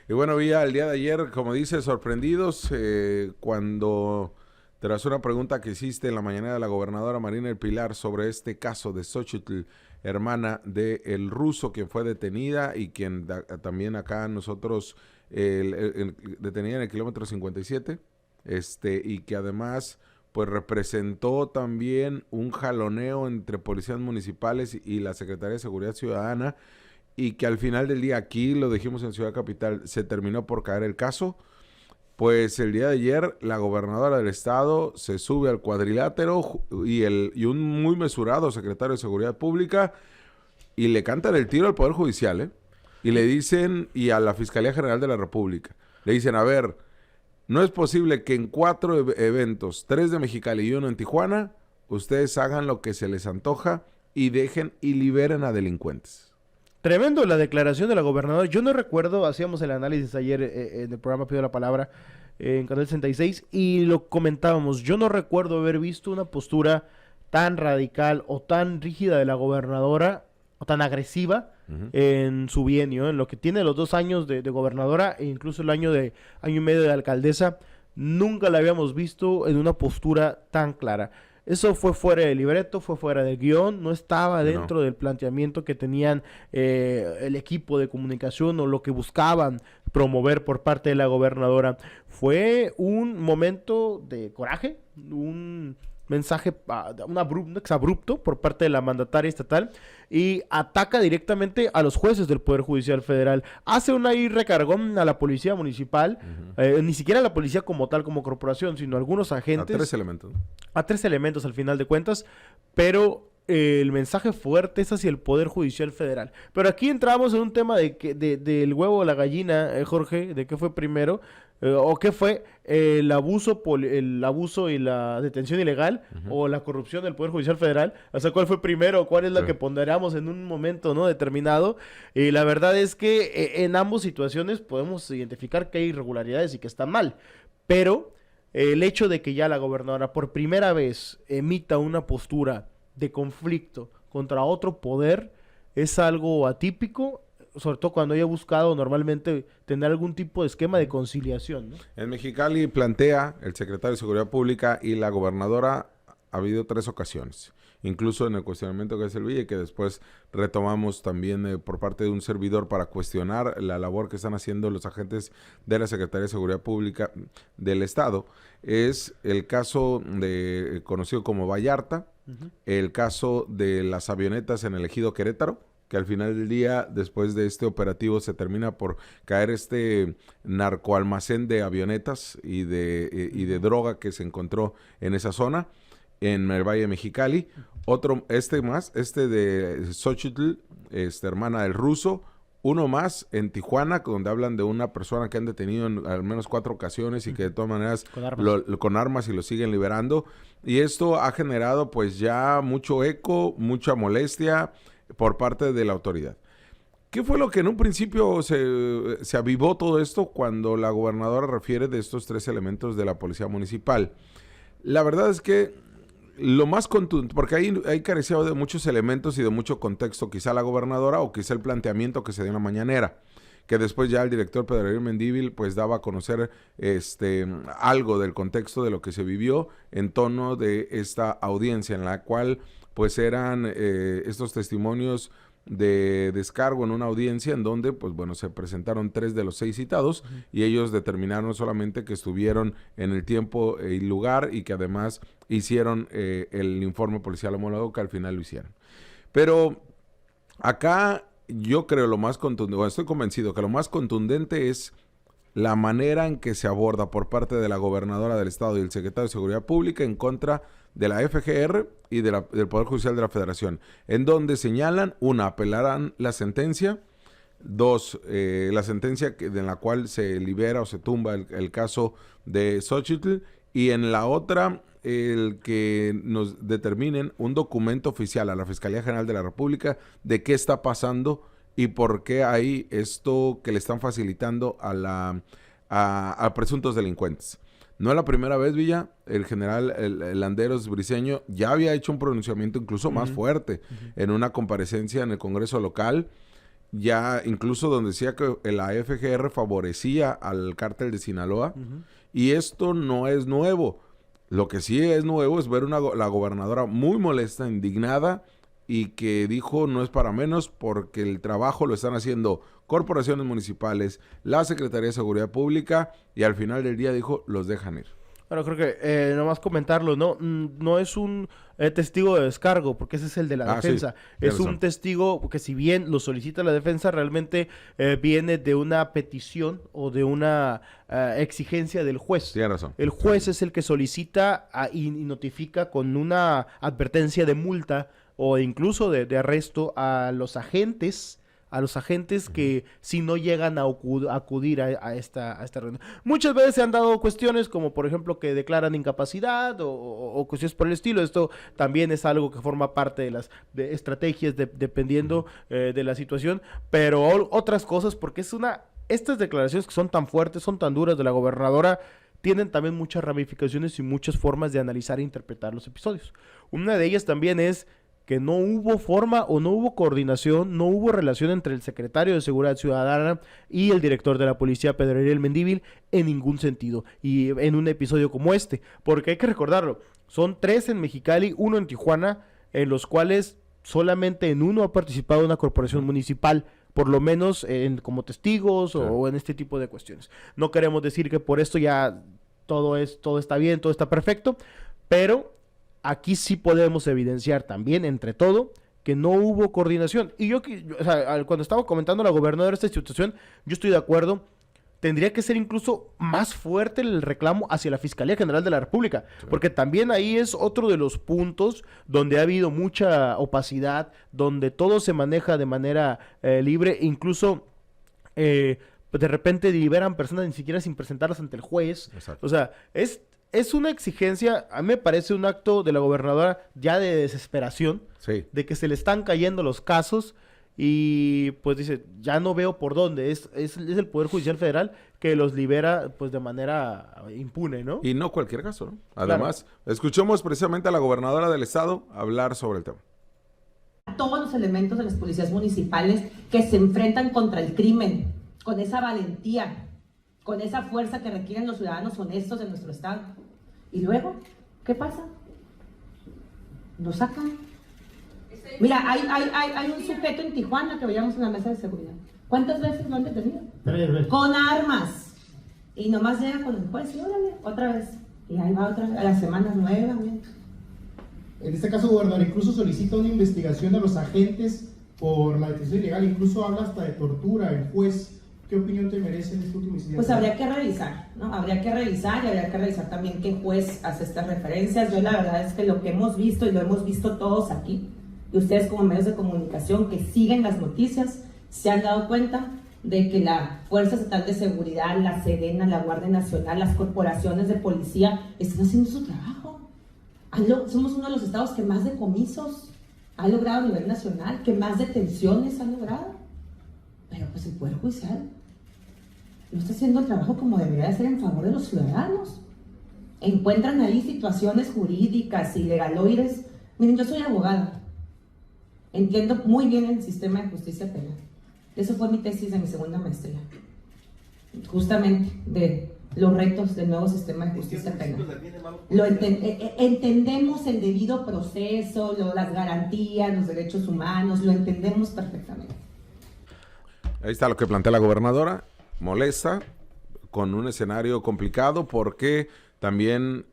Y bueno, Villa, el día de ayer, como dices, sorprendidos cuando tras una pregunta que hiciste en la mañana de la gobernadora Marina del Pilar sobre este caso de Xochitl, hermana de el ruso, quien fue detenida y quien también acá nosotros detenida en el kilómetro 57, y que además pues representó también un jaloneo entre policías municipales y la Secretaría de Seguridad Ciudadana, y que al final del día, aquí lo dijimos en Ciudad Capital, se terminó por caer el caso. Pues el día de ayer la gobernadora del estado se sube al cuadrilátero y un muy mesurado secretario de Seguridad Pública y le cantan el tiro al Poder Judicial, ¿eh? Y le dicen, y a la Fiscalía General de la República, le dicen, a ver, no es posible que en 4 eventos, 3 de Mexicali y 1 en Tijuana, ustedes hagan lo que se les antoja y dejen y liberen a delincuentes. Tremendo la declaración de la gobernadora. Yo no recuerdo, hacíamos el análisis ayer en el programa Pido la Palabra en Canal 66 y lo comentábamos. Yo no recuerdo haber visto una postura tan radical o tan rígida de la gobernadora o tan agresiva en su bienio, en lo que tiene los 2 años de gobernadora e incluso el año y medio de alcaldesa. Nunca la habíamos visto en una postura tan clara. Eso fue fuera del libreto, fue fuera del guión, no estaba dentro del planteamiento que tenían el equipo de comunicación o lo que buscaban promover por parte de la gobernadora. Fue un momento de coraje, un mensaje, un exabrupto por parte de la mandataria estatal y ataca directamente a los jueces del Poder Judicial Federal. Hace un ahí recargón a la policía municipal, ni siquiera a la policía como tal, como corporación, sino a algunos agentes. A 3 elementos. A 3 elementos al final de cuentas, pero el mensaje fuerte es hacia el Poder Judicial Federal. Pero aquí entramos en un tema del huevo o la gallina, Jorge, de qué fue primero, o qué fue el abuso y la detención ilegal, o la corrupción del Poder Judicial Federal. O sea, ¿cuál fue primero? ¿Cuál es la que ponderamos en un momento, ¿no?, determinado? Y la verdad es que en ambas situaciones podemos identificar que hay irregularidades y que están mal, pero el hecho de que ya la gobernadora por primera vez emita una postura de conflicto contra otro poder es algo atípico, sobre todo cuando haya buscado normalmente tener algún tipo de esquema de conciliación, ¿no? En Mexicali plantea el secretario de Seguridad Pública y la gobernadora, ha habido 3 ocasiones, incluso en el cuestionamiento que hace el Villa y que después retomamos también por parte de un servidor para cuestionar la labor que están haciendo los agentes de la Secretaría de Seguridad Pública del Estado. Es el caso conocido como Vallarta, el caso de las avionetas en el ejido Querétaro, que al final del día, después de este operativo, se termina por caer este narcoalmacén de avionetas y de droga que se encontró en esa zona, en el Valle de Mexicali. Otro, este de Xochitl, hermana del ruso. Uno más en Tijuana, donde hablan de una persona que han detenido en al menos 4 ocasiones y que de todas maneras con armas y lo siguen liberando. Y esto ha generado pues ya mucho eco, mucha molestia por parte de la autoridad. ¿Qué fue lo que en un principio se avivó todo esto cuando la gobernadora refiere de estos 3 elementos de la policía municipal? La verdad es que lo más contundente, porque ahí carecía de muchos elementos y de mucho contexto, quizá la gobernadora o quizá el planteamiento que se dio en la mañanera, que después ya el director Pedro Ariel Mendívil pues daba a conocer algo del contexto de lo que se vivió en torno de esta audiencia en la cual pues eran estos testimonios de descargo en una audiencia en donde, pues bueno, se presentaron 3 de los 6 citados y ellos determinaron solamente que estuvieron en el tiempo y lugar y que además hicieron el informe policial homólogo, que al final lo hicieron. Pero acá yo creo lo más contundente, bueno, estoy convencido que lo más contundente es la manera en que se aborda por parte de la gobernadora del estado y el secretario de Seguridad Pública en contra de la FGR y del Poder Judicial de la Federación, en donde señalan, 1, apelarán la sentencia, 2, la sentencia en la cual se libera o se tumba el caso de Xochitl, y en la otra, el que nos determinen un documento oficial a la Fiscalía General de la República de qué está pasando y por qué hay esto que le están facilitando a presuntos delincuentes. No es la primera vez, Villa. El general Landeros Briceño ya había hecho un pronunciamiento incluso más fuerte en una comparecencia en el Congreso local, ya incluso donde decía que la FGR favorecía al cártel de Sinaloa, y esto no es nuevo. Lo que sí es nuevo es ver la gobernadora muy molesta, indignada, y que dijo no es para menos porque el trabajo lo están haciendo corporaciones municipales, la Secretaría de Seguridad Pública, y al final del día dijo los dejan ir. Bueno, creo que nomás comentarlo, ¿no? No es un testigo de descargo, porque ese es el de la defensa. Sí, es un testigo que, si bien lo solicita la defensa, realmente viene de una petición o de una exigencia del juez. Tiene razón. El juez es el que solicita y notifica con una advertencia de multa o incluso de arresto a los agentes que si no llegan a acudir a esta reunión. Muchas veces se han dado cuestiones como, por ejemplo, que declaran incapacidad o cuestiones por el estilo. Esto también es algo que forma parte de las estrategias dependiendo de la situación, pero otras cosas, porque estas declaraciones que son tan fuertes, son tan duras de la gobernadora, tienen también muchas ramificaciones y muchas formas de analizar e interpretar los episodios. Una de ellas también es que no hubo forma o no hubo coordinación, no hubo relación entre el secretario de Seguridad Ciudadana y el director de la policía, Pedro Ariel Mendívil, en ningún sentido. Y en un episodio como este, porque hay que recordarlo, son 3 en Mexicali, 1 en Tijuana, en los cuales solamente en uno ha participado una corporación municipal, por lo menos como testigos o en este tipo de cuestiones. No queremos decir que por esto ya todo está bien, todo está perfecto, pero aquí sí podemos evidenciar también, entre todo, que no hubo coordinación. Y cuando estaba comentando a la gobernadora esta situación, yo estoy de acuerdo. Tendría que ser incluso más fuerte el reclamo hacia la Fiscalía General de la República, porque también ahí es otro de los puntos donde ha habido mucha opacidad, donde todo se maneja de manera libre, incluso de repente liberan personas ni siquiera sin presentarlas ante el juez. Exacto. O sea, es una exigencia, a mí me parece un acto de la gobernadora ya de desesperación, de que se le están cayendo los casos y pues dice, ya no veo por dónde, es el Poder Judicial Federal que los libera pues de manera impune, ¿no? Y no cualquier caso, ¿no? Además, escuchemos precisamente a la gobernadora del estado hablar sobre el tema. Todos los elementos de las policías municipales que se enfrentan contra el crimen, con esa valentía, con esa fuerza que requieren los ciudadanos honestos de nuestro estado. ¿Y luego? ¿Qué pasa? Lo sacan. Mira, hay un sujeto en Tijuana que veíamos en la mesa de seguridad. ¿Cuántas veces lo han detenido? 3 veces. Con armas. Y nomás llega con el juez y órale, otra vez. Y ahí va otra vez, a la semana nuevamente. En este caso, gobernador, incluso solicita una investigación de los agentes por la detención ilegal. Incluso habla hasta de tortura el juez. ¿Qué opinión te merece en este último incidente? Pues habría que revisar, ¿no? Habría que revisar y habría que revisar también qué juez hace estas referencias. Yo la verdad es que lo que hemos visto, y lo hemos visto todos aquí, y ustedes como medios de comunicación que siguen las noticias, se han dado cuenta de que la Fuerza Estatal de Seguridad, la Sedena, la Guardia Nacional, las corporaciones de policía están haciendo su trabajo. Somos uno de los estados que más decomisos ha logrado a nivel nacional, que más detenciones ha logrado. Pero pues el Poder Judicial no está haciendo el trabajo como debería de ser en favor de los ciudadanos. Encuentran ahí situaciones jurídicas y legaloides. Miren, yo soy abogada. Entiendo muy bien el sistema de justicia penal. Eso fue mi tesis de mi segunda maestría. Justamente de los retos del nuevo sistema de justicia penal. Entendemos el debido proceso, las garantías, los derechos humanos, lo entendemos perfectamente. Ahí está lo que plantea la gobernadora, molesta, con un escenario complicado porque también,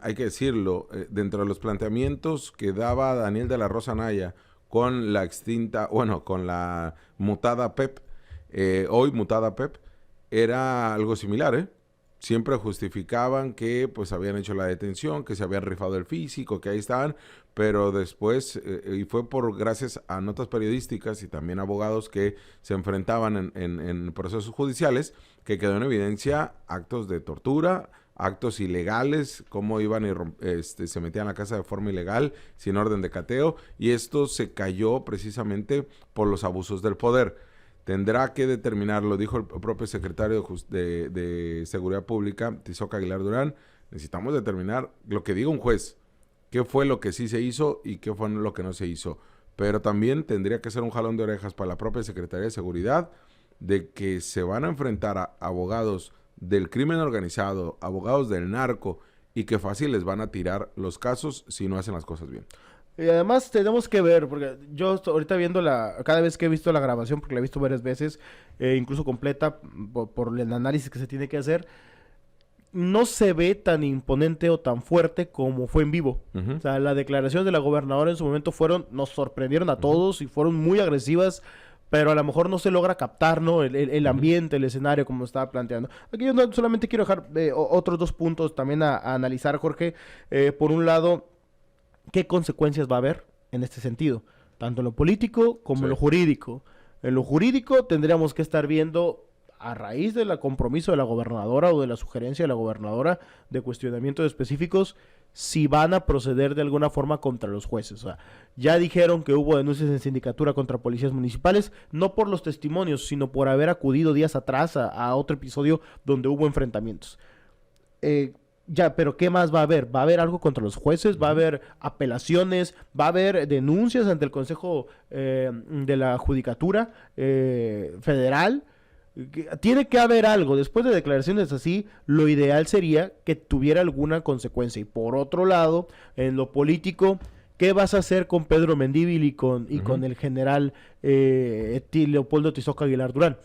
hay que decirlo, dentro de los planteamientos que daba Daniel de la Rosa Anaya con la con la mutada PEP, hoy mutada PEP, era algo similar, Siempre justificaban que pues habían hecho la detención, que se habían rifado el físico, que ahí estaban, pero después, y fue gracias a notas periodísticas y también abogados que se enfrentaban en procesos judiciales, que quedó en evidencia actos de tortura, actos ilegales, cómo iban y se metían a la casa de forma ilegal, sin orden de cateo, y esto se cayó precisamente por los abusos del poder. Tendrá que determinar, lo dijo el propio secretario de Seguridad Pública, Tizoc Aguilar Durán, necesitamos determinar lo que diga un juez, qué fue lo que sí se hizo y qué fue lo que no se hizo. pero también tendría que ser un jalón de orejas para la propia Secretaría de Seguridad, de que se van a enfrentar a abogados del crimen organizado, abogados del narco, y que fácil les van a tirar los casos si no hacen las cosas bien. Y además tenemos que ver, porque yo ahorita viendo cada vez que he visto la grabación, porque la he visto varias veces, incluso completa, por el análisis que se tiene que hacer, no se ve tan imponente o tan fuerte como fue en vivo. O sea, las declaraciones de la gobernadora en su momento nos sorprendieron a todos y fueron muy agresivas, pero a lo mejor no se logra captar, ¿no? El ambiente, el escenario, como estaba planteando. Aquí yo solamente quiero dejar otros 2 puntos también a analizar, Jorge. Por un lado, ¿qué consecuencias va a haber en este sentido? Tanto en lo político como en lo jurídico. En lo jurídico tendríamos que estar viendo, a raíz del compromiso de la gobernadora o de la sugerencia de la gobernadora de cuestionamientos específicos, si van a proceder de alguna forma contra los jueces. O sea, ya dijeron que hubo denuncias en sindicatura contra policías municipales, no por los testimonios, sino por haber acudido días atrás a otro episodio donde hubo enfrentamientos. Pero ¿qué más va a haber? ¿Va a haber algo contra los jueces? ¿Va a haber apelaciones? ¿Va a haber denuncias ante el Consejo de la Judicatura Federal? Tiene que haber algo. Después de declaraciones así, lo ideal sería que tuviera alguna consecuencia. Y por otro lado, en lo político, ¿qué vas a hacer con Pedro Mendívil y con el general Leopoldo Tizoc Aguilar Durán?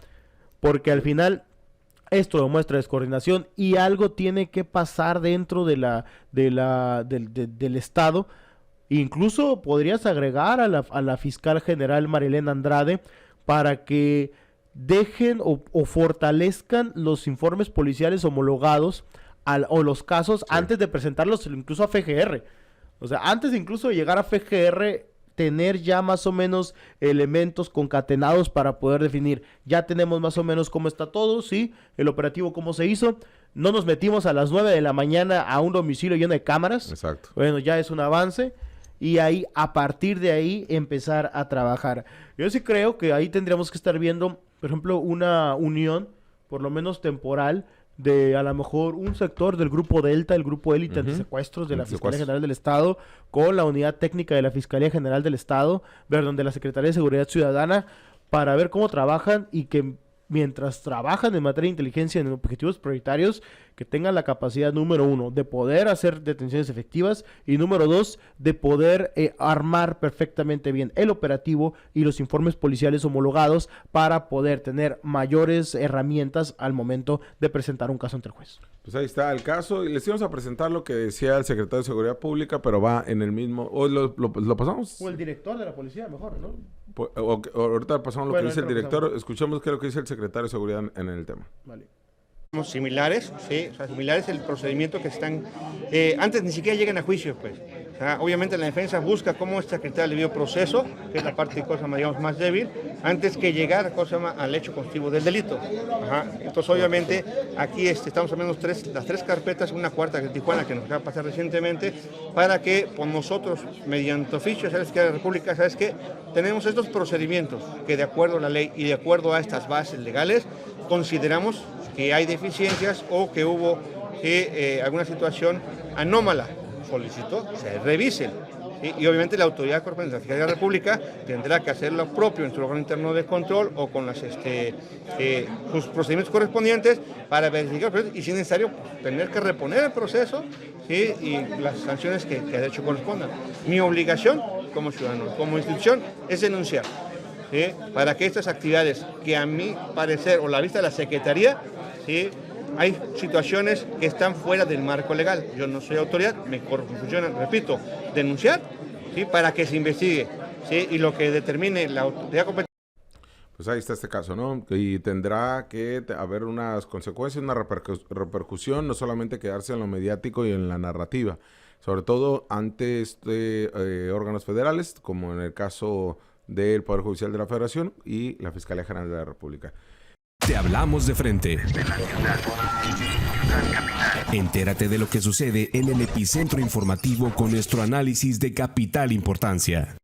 Porque al final esto demuestra descoordinación y algo tiene que pasar dentro del Estado. Incluso podrías agregar a la fiscal general Marilena Andrade para que dejen o fortalezcan los informes policiales homologados o los casos antes de presentarlos incluso a FGR. O sea, antes de incluso llegar a FGR, tener ya más o menos elementos concatenados para poder definir. Ya tenemos más o menos cómo está todo, ¿sí? El operativo cómo se hizo. No nos metimos a las 9 de la mañana a un domicilio lleno de cámaras. Exacto. Bueno, ya es un avance. Y ahí, a partir de ahí, empezar a trabajar. Yo sí creo que ahí tendríamos que estar viendo, por ejemplo, una unión, por lo menos temporal, de a lo mejor un sector del Grupo Delta, el Grupo Élite Antisecuestros de la Fiscalía General del Estado, con la Unidad Técnica de la Fiscalía General del Estado, perdón, de la Secretaría de Seguridad Ciudadana, para ver cómo trabajan y que mientras trabajan en materia de inteligencia en objetivos prioritarios, que tengan la capacidad, número 1, de poder hacer detenciones efectivas y número 2, de poder armar perfectamente bien el operativo y los informes policiales homologados para poder tener mayores herramientas al momento de presentar un caso ante el juez. Pues ahí está el caso y les íbamos a presentar lo que decía el secretario de Seguridad Pública, pero va en el mismo... ¿Hoy lo pasamos? O el director de la policía, mejor, ¿no? O ahorita pasamos lo que dice el director. Escuchemos qué es lo que dice el secretario de Seguridad en el tema. Vale. Similares, sí, o sea, similares el procedimiento que están, antes ni siquiera llegan a juicio, pues. O sea, obviamente la defensa busca cómo esta secretaria le dio proceso, que es la parte, digamos, más débil, antes que llegar, al hecho constitutivo del delito. Ajá. Entonces, obviamente, aquí estamos hablando las 3 carpetas, una cuarta que es Tijuana, que nos acaba de pasar recientemente, para que por nosotros, mediante oficio, ¿sabes qué? La República, ¿sabes qué? Tenemos estos procedimientos que de acuerdo a la ley y de acuerdo a estas bases legales, consideramos que hay deficiencias o que hubo alguna situación anómala. Solicito se revisen. ¿Sí? Y obviamente la autoridad correspondiente de la Fiscalía de la República tendrá que hacer lo propio en su órgano interno de control o con sus procedimientos correspondientes para verificar y si es necesario tener que reponer el proceso, ¿sí? Y las sanciones que de hecho correspondan. Mi obligación como ciudadano, como institución, es denunciar. ¿Sí? Para que estas actividades que a mi parecer o la vista de la Secretaría, ¿sí? Hay situaciones que están fuera del marco legal. Yo no soy autoridad, me funciona, repito, denunciar, ¿sí? Para que se investigue, ¿sí? Y lo que determine la autoridad competente. Pues ahí está este caso, ¿no? Y tendrá que haber unas consecuencias, una repercusión, no solamente quedarse en lo mediático y en la narrativa, sobre todo ante órganos federales, como en el caso del Poder Judicial de la Federación y la Fiscalía General de la República. Te hablamos de frente. Entérate de lo que sucede en el epicentro informativo con nuestro análisis de capital importancia.